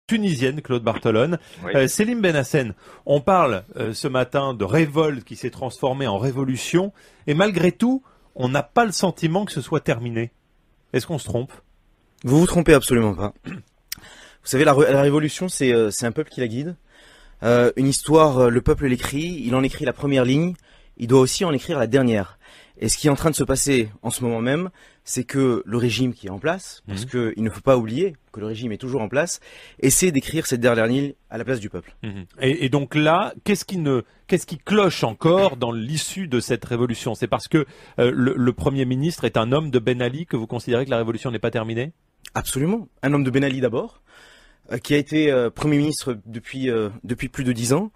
tunisienne, Claude Bartolone. Oui. Selim Benhassen, on parle ce matin de révolte qui s'est transformée en révolution, et malgré tout, on n'a pas le sentiment que ce soit terminé. Est-ce qu'on se trompe? Vous vous trompez absolument pas. Vous savez, la révolution, c'est un peuple qui la guide. Une histoire, le peuple l'écrit, il en écrit la première ligne, il doit aussi en écrire la dernière. Et ce qui est en train de se passer en ce moment même, c'est que le régime qui est en place, parce qu'il ne faut pas oublier que le régime est toujours en place, essaie d'écrire cette dernière ligne à la place du peuple. Et donc là, qu'est-ce qui cloche encore dans l'issue de cette révolution? C'est parce que le Premier ministre est un homme de Ben Ali que vous considérez que la révolution n'est pas terminée? Absolument. Un homme de Ben Ali d'abord, qui a été Premier ministre depuis plus de 10 ans,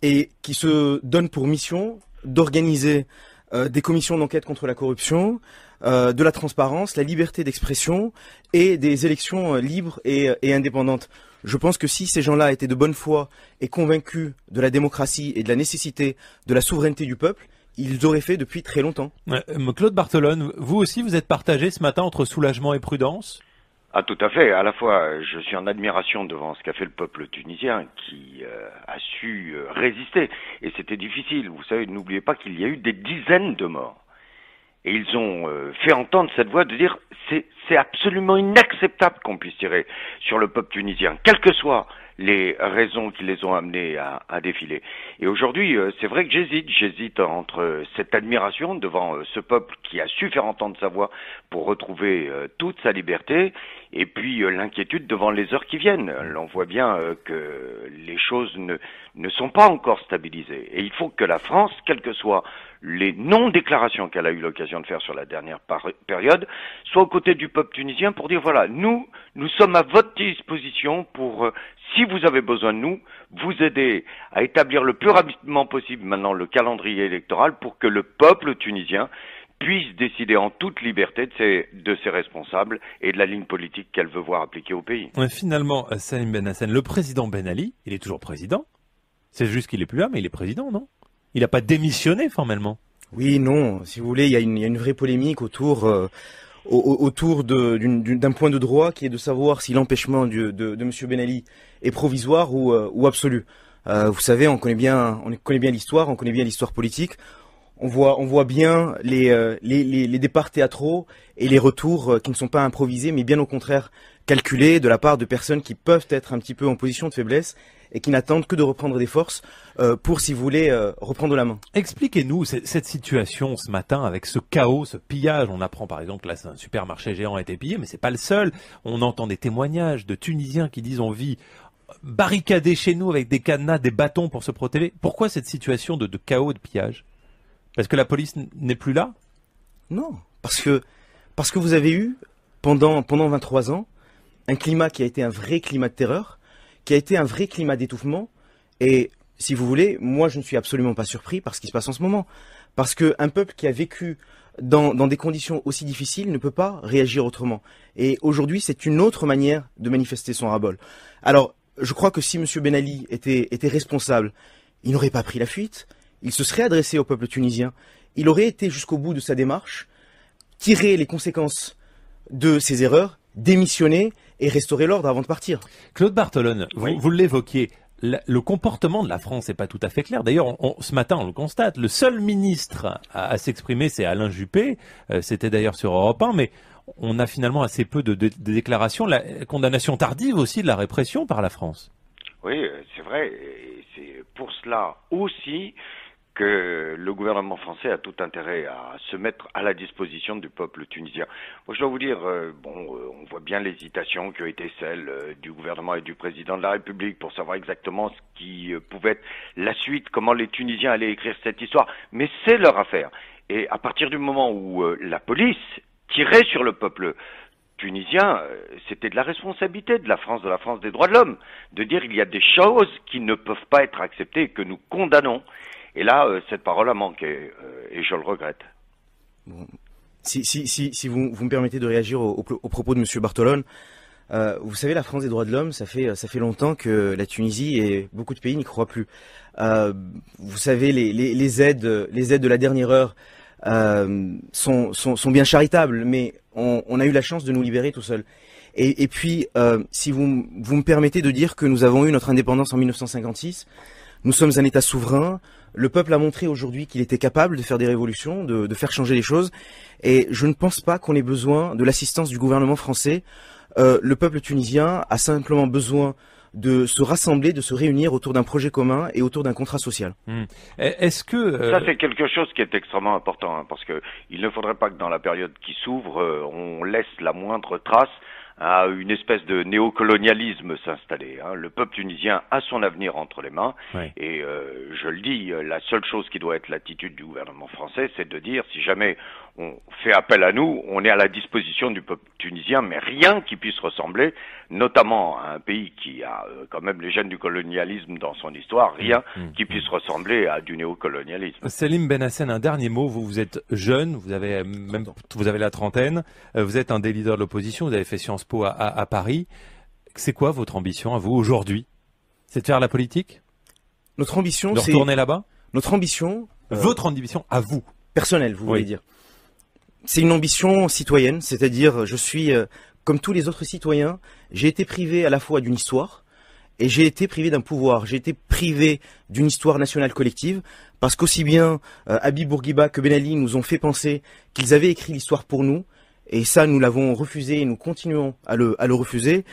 et qui se donne pour mission d'organiser des commissions d'enquête contre la corruption, de la transparence, la liberté d'expression et des élections libres et indépendantes. Je pense que si ces gens-là étaient de bonne foi et convaincus de la démocratie et de la nécessité de la souveraineté du peuple, ils auraient fait depuis très longtemps. Claude Bartolone, vous aussi vous êtes partagé ce matin entre soulagement et prudence? Ah, tout à fait. À la fois, je suis en admiration devant ce qu'a fait le peuple tunisien qui a su résister. Et c'était difficile. Vous savez, n'oubliez pas qu'il y a eu des dizaines de morts. Et ils ont fait entendre cette voix de dire c'est absolument inacceptable qu'on puisse tirer sur le peuple tunisien, quelles que soient les raisons qui les ont amenés à défiler. Et aujourd'hui, c'est vrai que j'hésite entre cette admiration devant ce peuple qui a su faire entendre sa voix pour retrouver toute sa liberté, et puis l'inquiétude devant les heures qui viennent. On voit bien que les choses ne sont pas encore stabilisées. Et il faut que la France, quelles que soient les non-déclarations qu'elle a eu l'occasion de faire sur la dernière période, soit aux côtés du peuple tunisien pour dire voilà, nous sommes à votre disposition pour, si vous avez besoin de nous, vous aider à établir le plus rapidement possible maintenant le calendrier électoral pour que le peuple tunisien puisse décider en toute liberté de ses responsables et de la ligne politique qu'elle veut voir appliquée au pays. Finalement, Selim Benhassen, le président Ben Ali, il est toujours président. C'est juste qu'il est plus là, mais il est président, non? Il n'a pas démissionné formellement. Oui, non. Si vous voulez, il y a une vraie polémique autour d'un point de droit qui est de savoir si l'empêchement de M. Ben Ali est provisoire ou absolu. Vous savez, on connaît bien l'histoire, on connaît bien l'histoire politique. On voit bien les départs théâtraux et les retours qui ne sont pas improvisés, mais bien au contraire calculés de la part de personnes qui peuvent être un petit peu en position de faiblesse et qui n'attendent que de reprendre des forces pour, si vous voulez, reprendre la main. Expliquez-nous cette situation ce matin avec ce chaos, ce pillage. On apprend par exemple que là, un supermarché géant a été pillé, mais c'est pas le seul. On entend des témoignages de Tunisiens qui disent on vit barricadés chez nous avec des cadenas, des bâtons pour se protéger. Pourquoi cette situation de chaos, de pillage? Parce que la police n'est plus là? Non, parce que vous avez eu, pendant 23 ans, un climat qui a été un vrai climat de terreur, qui a été un vrai climat d'étouffement. Et si vous voulez, moi je ne suis absolument pas surpris par ce qui se passe en ce moment. Parce qu'un peuple qui a vécu dans des conditions aussi difficiles ne peut pas réagir autrement. Et aujourd'hui, c'est une autre manière de manifester son ras-bol. Alors, je crois que si M. Ben Ali était responsable, il n'aurait pas pris la fuite. Il se serait adressé au peuple tunisien, il aurait été jusqu'au bout de sa démarche, tiré les conséquences de ses erreurs, démissionné et restaurer l'ordre avant de partir. Claude Bartolone, Oui. vous l'évoquiez, le comportement de la France n'est pas tout à fait clair. D'ailleurs, ce matin, on le constate, le seul ministre à s'exprimer, c'est Alain Juppé, c'était d'ailleurs sur Europe 1, mais on a finalement assez peu de déclarations, la condamnation tardive aussi de la répression par la France. Oui, c'est vrai, et c'est pour cela aussi que le gouvernement français a tout intérêt à se mettre à la disposition du peuple tunisien. Moi, je dois vous dire, on voit bien l'hésitation qui a été celle du gouvernement et du président de la République pour savoir exactement ce qui pouvait être la suite, comment les Tunisiens allaient écrire cette histoire. Mais c'est leur affaire. Et à partir du moment où la police tirait sur le peuple tunisien, c'était de la responsabilité de la France des droits de l'homme, de dire il y a des choses qui ne peuvent pas être acceptées et que nous condamnons. Et là, cette parole a manqué, et je le regrette. Bon. Si vous me permettez de réagir au propos de M. Bartolone, vous savez, la France des droits de l'homme, ça fait longtemps que la Tunisie et beaucoup de pays n'y croient plus. Vous savez, les aides de la dernière heure sont bien charitables, mais on a eu la chance de nous libérer tout seul. Et puis, si vous me permettez de dire que nous avons eu notre indépendance en 1956, nous sommes un État souverain. Le peuple a montré aujourd'hui qu'il était capable de faire des révolutions, de faire changer les choses. Et je ne pense pas qu'on ait besoin de l'assistance du gouvernement français. Le peuple tunisien a simplement besoin de se rassembler, de se réunir autour d'un projet commun et autour d'un contrat social. Est-ce que ça c'est quelque chose qui est extrêmement important, hein, parce que il ne faudrait pas que dans la période qui s'ouvre, on laisse la moindre trace à une espèce de néocolonialisme s'installer. Hein. Le peuple tunisien a son avenir entre les mains, et je le dis, la seule chose qui doit être l'attitude du gouvernement français, c'est de dire, si jamais on fait appel à nous, on est à la disposition du peuple tunisien, mais rien qui puisse ressembler, notamment à un pays qui a quand même les gènes du colonialisme dans son histoire, rien qui puisse ressembler à du néocolonialisme. Salim Benhassen, un dernier mot. Vous êtes jeune, vous avez la trentaine, vous êtes un des leaders de l'opposition, vous avez fait Sciences Po à Paris. C'est quoi votre ambition à vous aujourd'hui? C'est de faire la politique? Notre ambition, c'est... De retourner là-bas? Notre ambition... Votre ambition à vous? Personnelle, vous voulez dire. C'est une ambition citoyenne, c'est-à-dire je suis, comme tous les autres citoyens, j'ai été privé à la fois d'une histoire et j'ai été privé d'un pouvoir. J'ai été privé d'une histoire nationale collective parce qu'aussi bien Habib Bourguiba que Ben Ali nous ont fait penser qu'ils avaient écrit l'histoire pour nous. Et ça, nous l'avons refusé et nous continuons à le refuser.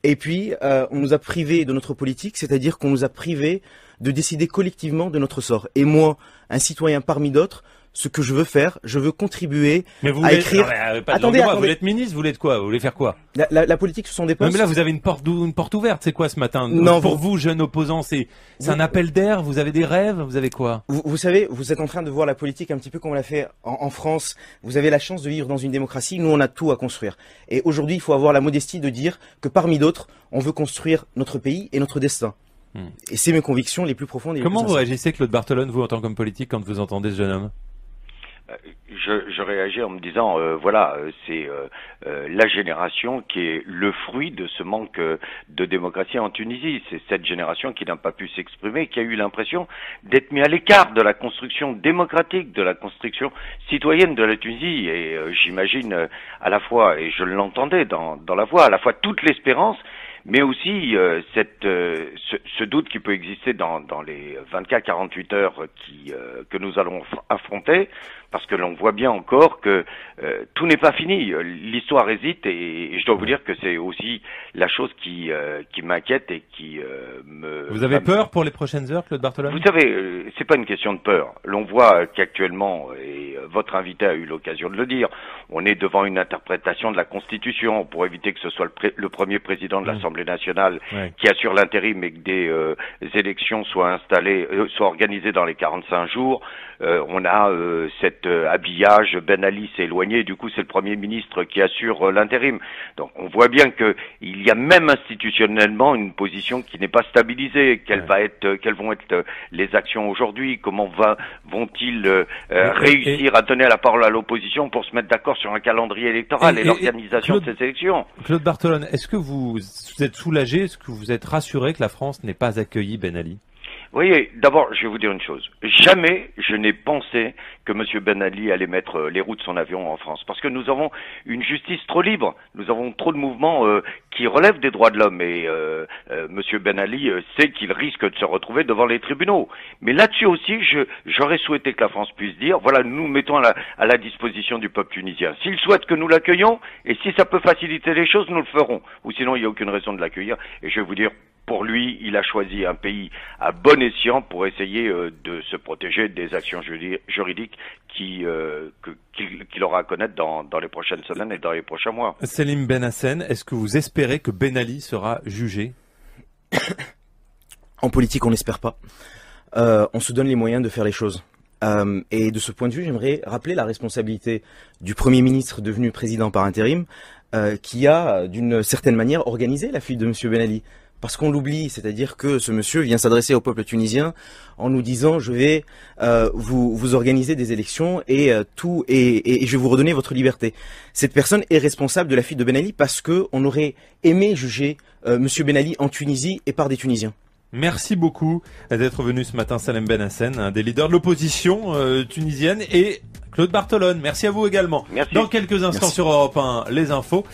Et puis, on nous a privés de notre politique, c'est-à-dire qu'on nous a privés de décider collectivement de notre sort. Et moi, un citoyen parmi d'autres, ce que je veux faire, je veux contribuer à écrire... Attendez, vous voulez être ministre, vous voulez être quoi? Vous voulez faire quoi? La politique, ce sont des postes... Mais là, vous avez une porte ouverte. C'est quoi ce matin? Non, pour vous, jeunes opposants, c'est un appel d'air? Vous avez des rêves? Vous avez quoi? Vous savez, vous êtes en train de voir la politique un petit peu comme on l'a fait en France. Vous avez la chance de vivre dans une démocratie. Nous, on a tout à construire. Et aujourd'hui, il faut avoir la modestie de dire que parmi d'autres, on veut construire notre pays et notre destin. Et c'est mes convictions les plus profondes. Et comment vous réagissez, Claude Barthelone, vous, en tant qu'homme politique, quand vous entendez ce jeune homme? Je réagis en me disant, c'est la génération qui est le fruit de ce manque de démocratie en Tunisie. C'est cette génération qui n'a pas pu s'exprimer, qui a eu l'impression d'être mis à l'écart de la construction démocratique, de la construction citoyenne de la Tunisie. Et j'imagine à la fois, et je l'entendais dans la voix, à la fois toute l'espérance, mais aussi ce doute qui peut exister dans les 24-48 heures que nous allons affronter, parce que l'on voit bien encore que tout n'est pas fini. L'histoire hésite, et je dois vous dire que c'est aussi la chose qui m'inquiète et qui me... Vous avez peur pour les prochaines heures, Claude Barthelone? Vous savez, c'est pas une question de peur. L'on voit qu'actuellement, et votre invité a eu l'occasion de le dire, on est devant une interprétation de la Constitution pour éviter que ce soit le premier président de l'Assemblée nationale qui assure l'intérim et que des élections soient organisées dans les 45 jours. On a cet habillage, Ben Ali s'est éloigné, du coup c'est le Premier ministre qui assure l'intérim. Donc on voit bien que il y a même institutionnellement une position qui n'est pas stabilisée. Quelles vont être les actions aujourd'hui? Comment vont-ils réussir à donner la parole à l'opposition pour se mettre d'accord sur un calendrier électoral et l'organisation de ces élections? Claude Barthelone, est-ce que vous êtes soulagé, est-ce que vous êtes rassuré que la France n'ait pas accueilli Ben Ali? Vous voyez, d'abord, je vais vous dire une chose. Jamais je n'ai pensé que M. Ben Ali allait mettre les roues de son avion en France. Parce que nous avons une justice trop libre. Nous avons trop de mouvements qui relèvent des droits de l'homme. Et M. Ben Ali sait qu'il risque de se retrouver devant les tribunaux. Mais là-dessus aussi, j'aurais souhaité que la France puisse dire, voilà, nous nous mettons à la disposition du peuple tunisien. S'il souhaite que nous l'accueillions, et si ça peut faciliter les choses, nous le ferons. Ou sinon, il n'y a aucune raison de l'accueillir. Et je vais vous dire, pour lui, il a choisi un pays à bon escient pour essayer de se protéger des actions juridiques qu'il aura à connaître dans les prochaines semaines et dans les prochains mois. Salim Benhassen, est-ce que vous espérez que Ben Ali sera jugé? En politique, on n'espère pas. On se donne les moyens de faire les choses. Et de ce point de vue, j'aimerais rappeler la responsabilité du Premier ministre devenu président par intérim, qui a, d'une certaine manière, organisé la fuite de M. Ben Ali. Parce qu'on l'oublie, c'est-à-dire que ce monsieur vient s'adresser au peuple tunisien en nous disant je vais vous organiser des élections et je vais vous redonner votre liberté. Cette personne est responsable de la fuite de Ben Ali parce que on aurait aimé juger monsieur Ben Ali en Tunisie et par des Tunisiens. Merci beaucoup d'être venu ce matin, Salim Benhassen, un des leaders de l'opposition tunisienne, et Claude Barthelone. Merci à vous également. Merci. Dans quelques instants sur Europe 1, les infos.